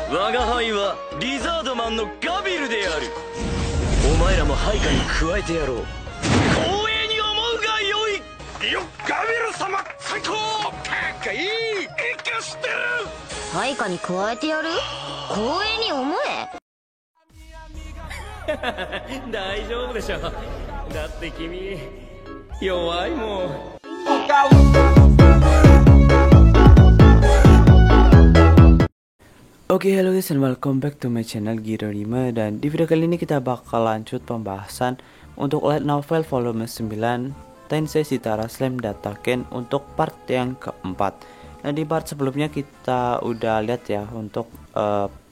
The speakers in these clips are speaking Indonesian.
我が輩はリザードマンのガビルである。お前らも配下に加えてやろう。光栄に思うがよい。よっ、ガビル様最高。かっこいい。生かしてる。配下に加えてやる。光栄に思え。大丈夫でしょ。だって君弱いもん。Oke, halo guys and welcome back to my channel Giro 5. Dan di video kali ini kita bakal lanjut pembahasan untuk light novel volume 9 Tensei Shitara Slam Dataken untuk part yang keempat. Nah, di part sebelumnya kita udah lihat ya untuk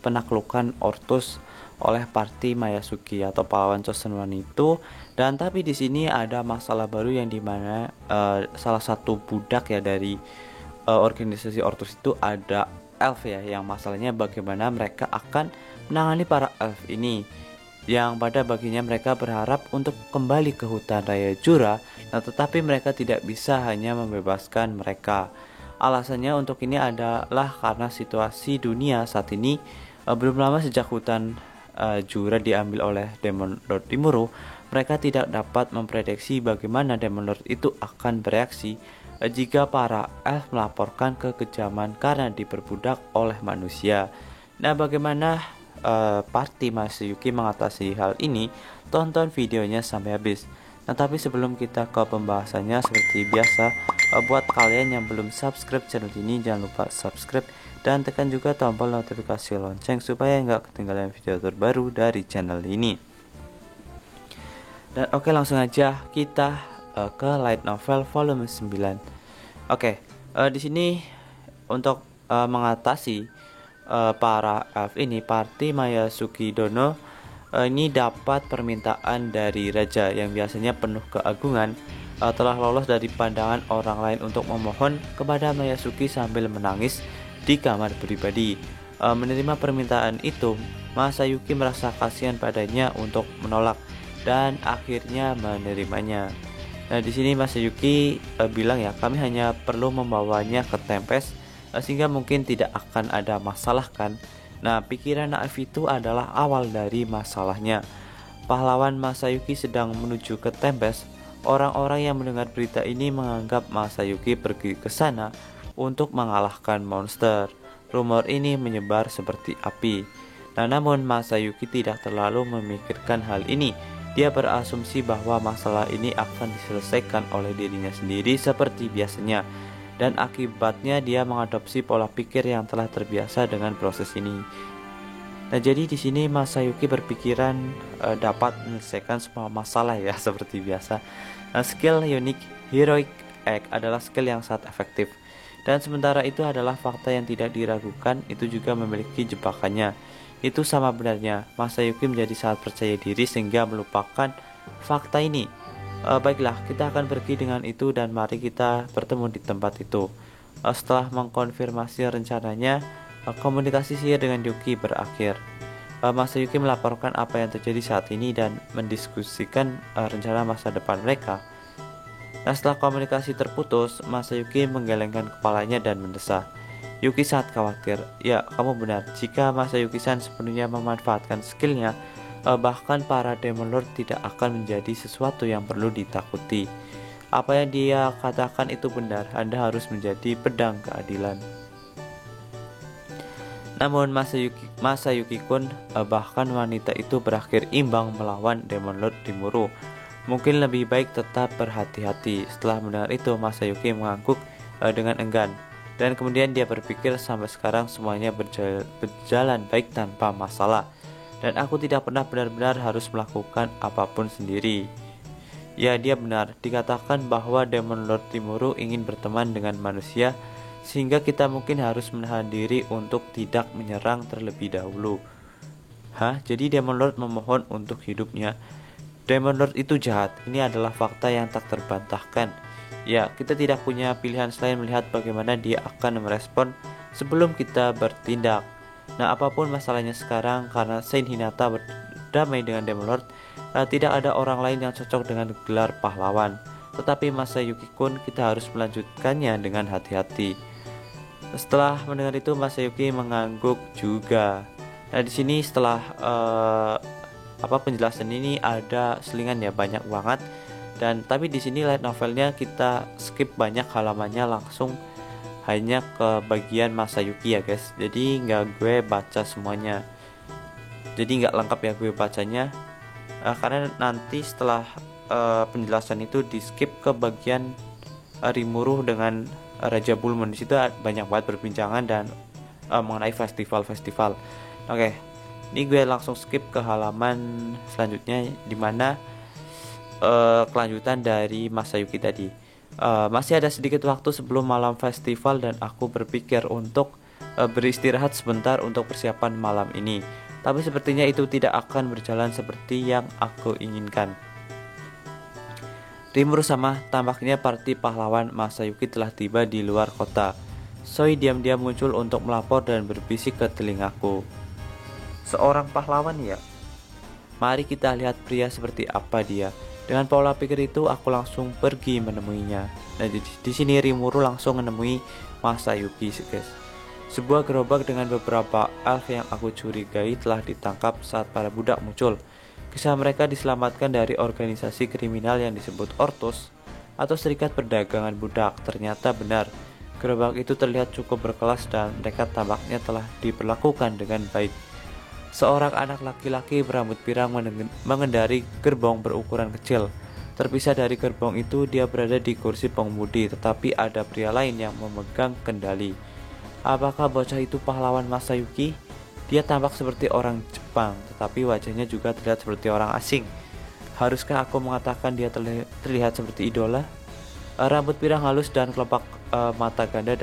penaklukan Ortus oleh party Mayasuki atau pahlawan Chosen One itu. Dan tapi di sini ada masalah baru yang dimana salah satu budak ya dari organisasi Ortus itu ada elf ya, yang masalahnya bagaimana mereka akan menangani para elf ini, yang pada baginya mereka berharap untuk kembali ke hutan raya Jura. Nah, tetapi mereka tidak bisa hanya membebaskan mereka. Alasannya untuk ini adalah karena situasi dunia saat ini belum lama sejak hutan Jura diambil oleh Demon Lord Rimuru. Mereka tidak dapat memprediksi bagaimana Demon Lord itu akan bereaksi jika para elf melaporkan kekejaman karena diperbudak oleh manusia. Nah, bagaimana party Masayuki mengatasi hal ini? Tonton videonya sampai habis. Nah, tapi sebelum kita ke pembahasannya, seperti biasa, buat kalian yang belum subscribe channel ini, jangan lupa subscribe dan tekan juga tombol notifikasi lonceng supaya nggak ketinggalan video terbaru dari channel ini. Dan oke, langsung aja kita ke light novel volume 9. Oke, di sini untuk mengatasi para elf ini, party Mayasuki Dono ini dapat permintaan dari raja yang biasanya penuh keagungan, telah lolos dari pandangan orang lain untuk memohon kepada Mayasuki sambil menangis di kamar pribadi. Menerima permintaan itu, Masayuki merasa kasihan padanya untuk menolak dan akhirnya menerimanya. Nah, di sini Masayuki bilang ya, kami hanya perlu membawanya ke Tempest sehingga mungkin tidak akan ada masalah kan. Nah, pikiran naif itu adalah awal dari masalahnya. Pahlawan Masayuki sedang menuju ke Tempest. Orang-orang yang mendengar berita ini menganggap Masayuki pergi ke sana untuk mengalahkan monster. Rumor ini menyebar seperti api. Nah, namun Masayuki tidak terlalu memikirkan hal ini. Dia berasumsi bahwa masalah ini akan diselesaikan oleh dirinya sendiri seperti biasanya, dan akibatnya dia mengadopsi pola pikir yang telah terbiasa dengan proses ini. Nah, jadi di sini Masayuki berpikiran dapat menyelesaikan semua masalah ya seperti biasa. Nah, skill unik Heroic Act adalah skill yang sangat efektif, dan sementara itu adalah fakta yang tidak diragukan, itu juga memiliki jebakannya. Itu sama benarnya, Masayuki menjadi sangat percaya diri sehingga melupakan fakta ini. Baiklah, kita akan pergi dengan itu dan mari kita bertemu di tempat itu. Setelah mengkonfirmasi rencananya, komunikasi sihir dengan Yuki berakhir. Masayuki melaporkan apa yang terjadi saat ini dan mendiskusikan rencana masa depan mereka. Nah, setelah komunikasi terputus, Masayuki menggelengkan kepalanya dan mendesah. Yuki sangat khawatir. Ya, kamu benar. Jika Masayuki-san sepenuhnya memanfaatkan skillnya, bahkan para Demon Lord tidak akan menjadi sesuatu yang perlu ditakuti. Apa yang dia katakan itu benar. Anda harus menjadi pedang keadilan. Namun Masayuki-kun, bahkan wanita itu berakhir imbang melawan Demon Lord Rimuru. Mungkin lebih baik tetap berhati-hati. Setelah mendengar itu, Masayuki mengangguk dengan enggan. Dan kemudian dia berpikir, sampai sekarang semuanya berjalan baik tanpa masalah. Dan aku tidak pernah benar-benar harus melakukan apapun sendiri. Ya, dia benar. Dikatakan bahwa Demon Lord Rimuru ingin berteman dengan manusia, sehingga kita mungkin harus menahan diri untuk tidak menyerang terlebih dahulu. Hah? Jadi Demon Lord memohon untuk hidupnya. Demon Lord itu jahat. Ini adalah fakta yang tak terbantahkan. Ya, kita tidak punya pilihan selain melihat bagaimana dia akan merespon sebelum kita bertindak. Nah, apapun masalahnya sekarang, karena Saint Hinata berdamai dengan Demon Lord, tidak ada orang lain yang cocok dengan gelar pahlawan. Tetapi Masayuki-kun, kita harus melanjutkannya dengan hati-hati. Setelah mendengar itu Masayuki mengangguk juga. Nah di sini setelah penjelasan ini ada selingan ya, banyak banget. Dan tapi di sini light novelnya kita skip banyak halamannya, langsung hanya ke bagian Masayuki ya guys. Jadi nggak gue baca semuanya. Jadi nggak lengkap ya gue bacanya, karena nanti setelah penjelasan itu di skip ke bagian Rimuru dengan Raja Bulma. Di situ banyak banget perbincangan dan mengenai festival-festival. Oke, ini gue langsung skip ke halaman selanjutnya, dimana kelanjutan dari Masayuki tadi. Masih ada sedikit waktu sebelum malam festival dan aku berpikir untuk beristirahat sebentar untuk persiapan malam ini. Tapi sepertinya itu tidak akan berjalan seperti yang aku inginkan. Rimuru sama, tampaknya parti pahlawan Masayuki telah tiba di luar kota. Soi diam-diam muncul untuk melapor dan berbisik ke telingaku. Seorang pahlawan ya? Mari kita lihat pria seperti apa dia. Dengan pola pikir itu aku langsung pergi menemuinya. Nah di sini Rimuru langsung menemui Masayuki guys. Sebuah gerobak dengan beberapa elf yang aku curigai telah ditangkap saat para budak muncul. Kisah mereka diselamatkan dari organisasi kriminal yang disebut Ortus atau Serikat Perdagangan Budak. Ternyata benar, gerobak itu terlihat cukup berkelas dan mereka tampaknya telah diperlakukan dengan baik. Seorang anak laki-laki berambut pirang mengendari gerbong berukuran kecil. Terpisah dari gerbong itu, dia berada di kursi pengemudi, tetapi ada pria lain yang memegang kendali. Apakah bocah itu pahlawan Masayuki? Dia tampak seperti orang Jepang, tetapi wajahnya juga terlihat seperti orang asing. Haruskah aku mengatakan dia terlihat seperti idola? Rambut pirang halus dan kelopak mata ganda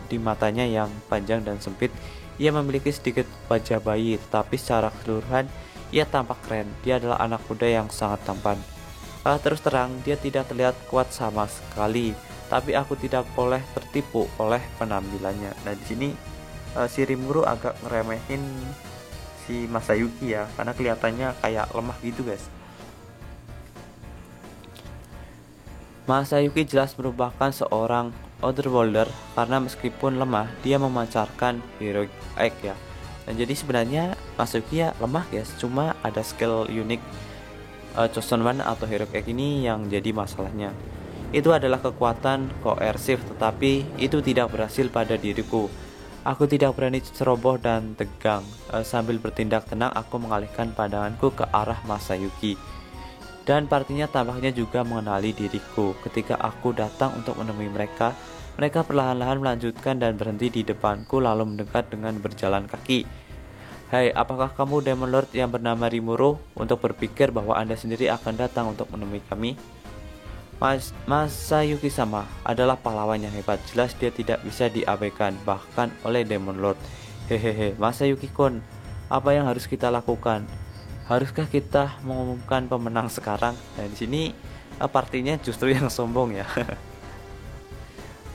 di matanya yang panjang dan sempit. Ia memiliki sedikit wajah bayi, tetapi secara keseluruhan ia tampak keren. Dia adalah anak muda yang sangat tampan. Terus terang, dia tidak terlihat kuat sama sekali, tapi aku tidak boleh tertipu oleh penampilannya. Nah di sini si Rimuru agak ngeremehin si Masayuki ya, karena kelihatannya kayak lemah gitu guys. Masayuki jelas merupakan seorang Otherworlder karena meskipun lemah dia memancarkan heroic egg ya. Dan jadi sebenarnya Masayuki ya lemah guys, cuma ada skill unik Chosen One atau heroic egg ini yang jadi masalahnya. Itu adalah kekuatan koersif, tetapi itu tidak berhasil pada diriku. Aku tidak berani ceroboh dan tegang. Sambil bertindak tenang, aku mengalihkan pandanganku ke arah Masayuki. Dan partinya tampaknya juga mengenali diriku. Ketika aku datang untuk menemui mereka, mereka perlahan-lahan melanjutkan dan berhenti di depanku lalu mendekat dengan berjalan kaki. Hai, apakah kamu Demon Lord yang bernama Rimuru untuk berpikir bahwa Anda sendiri akan datang untuk menemui kami? Masayuki sama adalah pahlawan yang hebat. Jelas dia tidak bisa diabaikan bahkan oleh Demon Lord. Hehehe, Masayuki-kun, apa yang harus kita lakukan? Haruskah kita mengumumkan pemenang sekarang? Nah di sini partinya justru yang sombong ya.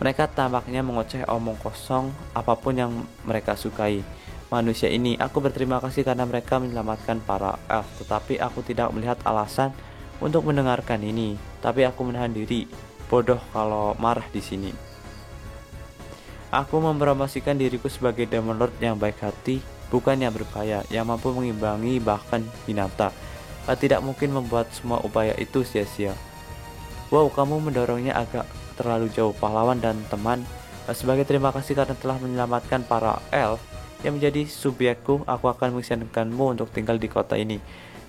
Mereka tampaknya mengoceh omong kosong apapun yang mereka sukai. Manusia ini, aku berterima kasih karena mereka menyelamatkan para elf, tetapi aku tidak melihat alasan untuk mendengarkan ini. Tapi aku menahan diri. Bodoh kalau marah di sini. Aku mempromosikan diriku sebagai Demon Lord yang baik hati, bukan yang berbahaya, yang mampu mengimbangi bahkan binatang. Tidak mungkin membuat semua upaya itu sia-sia. Wow, kamu mendorongnya agak terlalu jauh, pahlawan dan teman. Sebagai terima kasih karena telah menyelamatkan para elf yang menjadi subjekku, aku akan mengizinkanmu untuk tinggal di kota ini.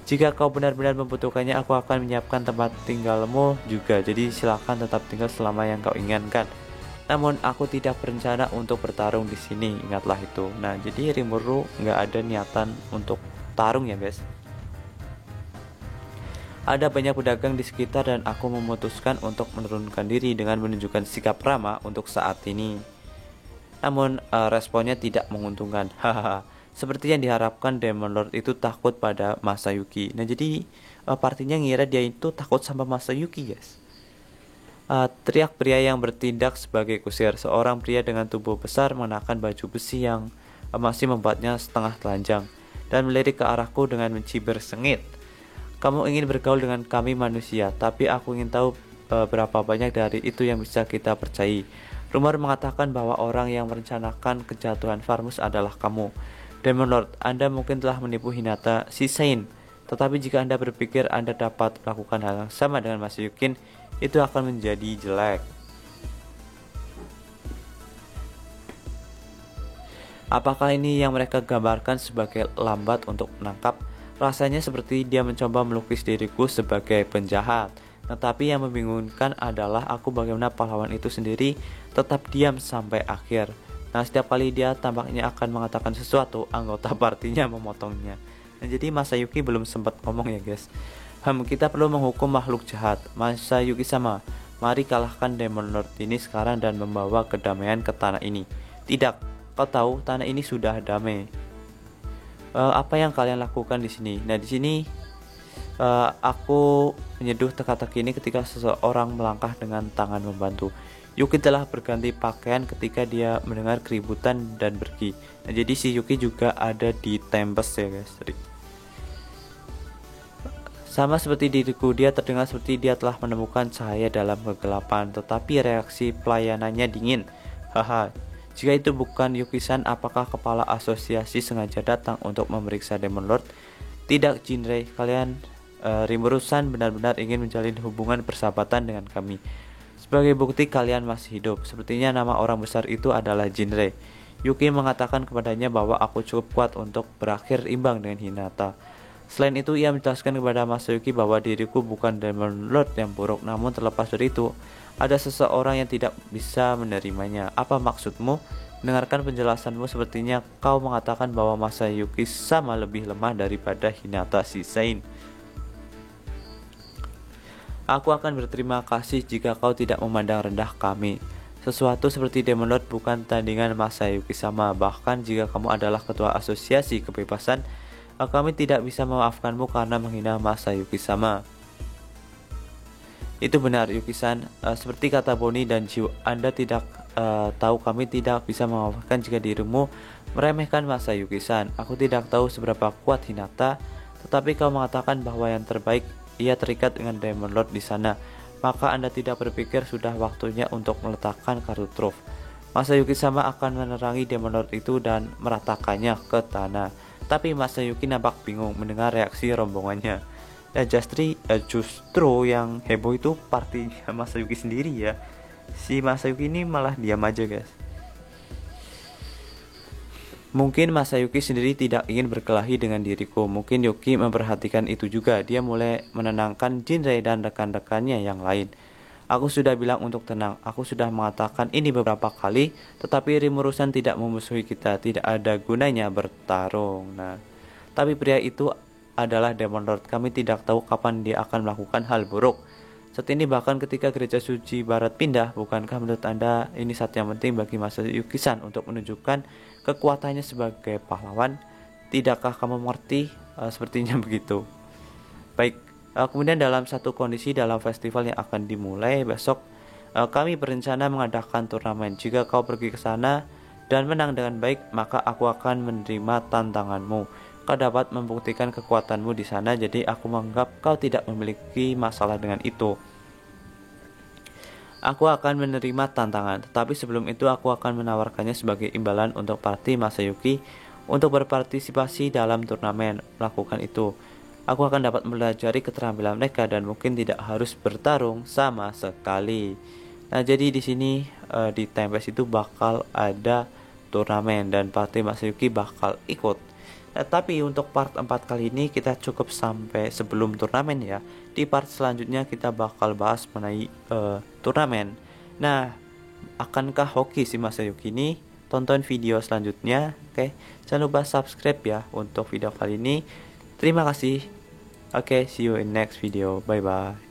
Jika kau benar-benar membutuhkannya, aku akan menyiapkan tempat tinggalmu juga. Jadi silakan tetap tinggal selama yang kau inginkan. Namun aku tidak berencana untuk bertarung di sini, ingatlah itu. Nah, jadi Rimuru nggak ada niatan untuk tarung ya guys. Ada banyak pedagang di sekitar dan aku memutuskan untuk menurunkan diri dengan menunjukkan sikap ramah untuk saat ini. Namun responnya tidak menguntungkan. Hahaha. Seperti yang diharapkan, Demon Lord itu takut pada Masayuki. Nah jadi partinya ngira dia itu takut sama Masayuki guys. Teriak pria yang bertindak sebagai kusir. Seorang pria dengan tubuh besar mengenakan baju besi yang masih membuatnya setengah telanjang dan melirik ke arahku dengan mencibir sengit. Kamu ingin bergaul dengan kami manusia, tapi aku ingin tahu berapa banyak dari itu yang bisa kita percayai. Rumor mengatakan bahwa orang yang merencanakan kejatuhan Farmus adalah kamu. Demon Lord, Anda mungkin telah menipu Hinata Shisein. Tetapi jika Anda berpikir Anda dapat melakukan hal yang sama dengan Masayuki, itu akan menjadi jelek. Apakah ini yang mereka gambarkan sebagai lambat untuk menangkap? Rasanya seperti dia mencoba melukis diriku sebagai penjahat. Tetapi yang membingungkan adalah aku bagaimana pahlawan itu sendiri tetap diam sampai akhir. Nah, setiap kali dia tampaknya akan mengatakan sesuatu, anggota partinya memotongnya. Nah, jadi Masayuki belum sempat ngomong ya guys. Kita perlu menghukum makhluk jahat. Masayuki sama, mari kalahkan Demon Lord ini sekarang dan membawa kedamaian ke tanah ini. Tidak, kau tahu tanah ini sudah damai. Apa yang kalian lakukan di sini? Nah, di sini aku menyeduh teka-teki ini ketika seseorang melangkah dengan tangan membantu. Yuki telah berganti pakaian ketika dia mendengar keributan dan pergi. Nah, jadi si Yuki juga ada di Tempest ya guys. Sama seperti diriku, dia terdengar seperti dia telah menemukan cahaya dalam kegelapan, tetapi reaksi pelayanannya dingin. Haha. Jika itu bukan Yuki-san, apakah kepala asosiasi sengaja datang untuk memeriksa Demon Lord? Tidak, Jinrei. Kalian Rimuru-san benar-benar ingin menjalin hubungan persahabatan dengan kami. Sebagai bukti kalian masih hidup. Sepertinya nama orang besar itu adalah Jinrei. Yuki mengatakan kepadanya bahwa aku cukup kuat untuk berakhir imbang dengan Hinata. Selain itu, ia menjelaskan kepada Masayuki bahwa diriku bukan Demon Lord yang buruk. Namun terlepas dari itu, ada seseorang yang tidak bisa menerimanya. Apa maksudmu? Dengarkan penjelasanmu, sepertinya kau mengatakan bahwa Masayuki sama lebih lemah daripada Hinata Shisein. Aku akan berterima kasih jika kau tidak memandang rendah kami. Sesuatu seperti Demon Lord bukan tandingan Masayuki sama. Bahkan jika kamu adalah ketua asosiasi kebebasan, kami tidak bisa memaafkanmu karena menghina Masayuki sama. Itu benar, Yuki-san. Seperti kata Bonnie dan Jiu, Anda tidak tahu kami tidak bisa memaafkan jika dirimu meremehkan Masayuki-san. Aku tidak tahu seberapa kuat Hinata, tetapi kau mengatakan bahwa yang terbaik ia terikat dengan Demon Lord di sana. Maka Anda tidak berpikir sudah waktunya untuk meletakkan kartu truf. Masayuki sama akan menerangi Demon Lord itu dan meratakannya ke tanah. Tapi Masayuki nampak bingung mendengar reaksi rombongannya. Justru yang heboh itu partinya Masayuki sendiri ya. Si Masayuki ini malah diam aja guys. Mungkin Masayuki sendiri tidak ingin berkelahi dengan diriku. Mungkin Yuki memperhatikan itu juga. Dia mulai menenangkan Jinrei dan rekan-rekannya yang lain. Aku sudah bilang untuk tenang. Aku sudah mengatakan ini beberapa kali. Tetapi Rimuru-san tidak memusuhi kita. Tidak ada gunanya bertarung. Nah, tapi pria itu adalah Demon Lord. Kami tidak tahu kapan dia akan melakukan hal buruk. Saat ini bahkan ketika gereja suci barat pindah, bukankah menurut Anda ini saat yang penting bagi Masayuki-san untuk menunjukkan kekuatannya sebagai pahlawan? Tidakkah kamu mengerti? Sepertinya begitu. Baik, kemudian dalam satu kondisi dalam festival yang akan dimulai besok, kami berencana mengadakan turnamen. Jika kau pergi ke sana dan menang dengan baik, maka aku akan menerima tantanganmu. Kau dapat membuktikan kekuatanmu di sana, jadi aku menganggap kau tidak memiliki masalah dengan itu. Aku akan menerima tantangan, tetapi sebelum itu aku akan menawarkannya sebagai imbalan untuk parti Masayuki untuk berpartisipasi dalam turnamen. Melakukan itu, aku akan dapat mempelajari keterampilan mereka dan mungkin tidak harus bertarung sama sekali. Nah, jadi di sini di Tempest itu bakal ada turnamen dan parti Masayuki bakal ikut. Tapi untuk part 4 kali ini kita cukup sampai sebelum turnamen ya. Di part selanjutnya kita bakal bahas mengenai turnamen. Nah, akankah hoki si Masayuki ini? Tonton video selanjutnya. Oke, jangan lupa subscribe ya untuk video kali ini. Terima kasih. Oke, see you in next video. Bye bye.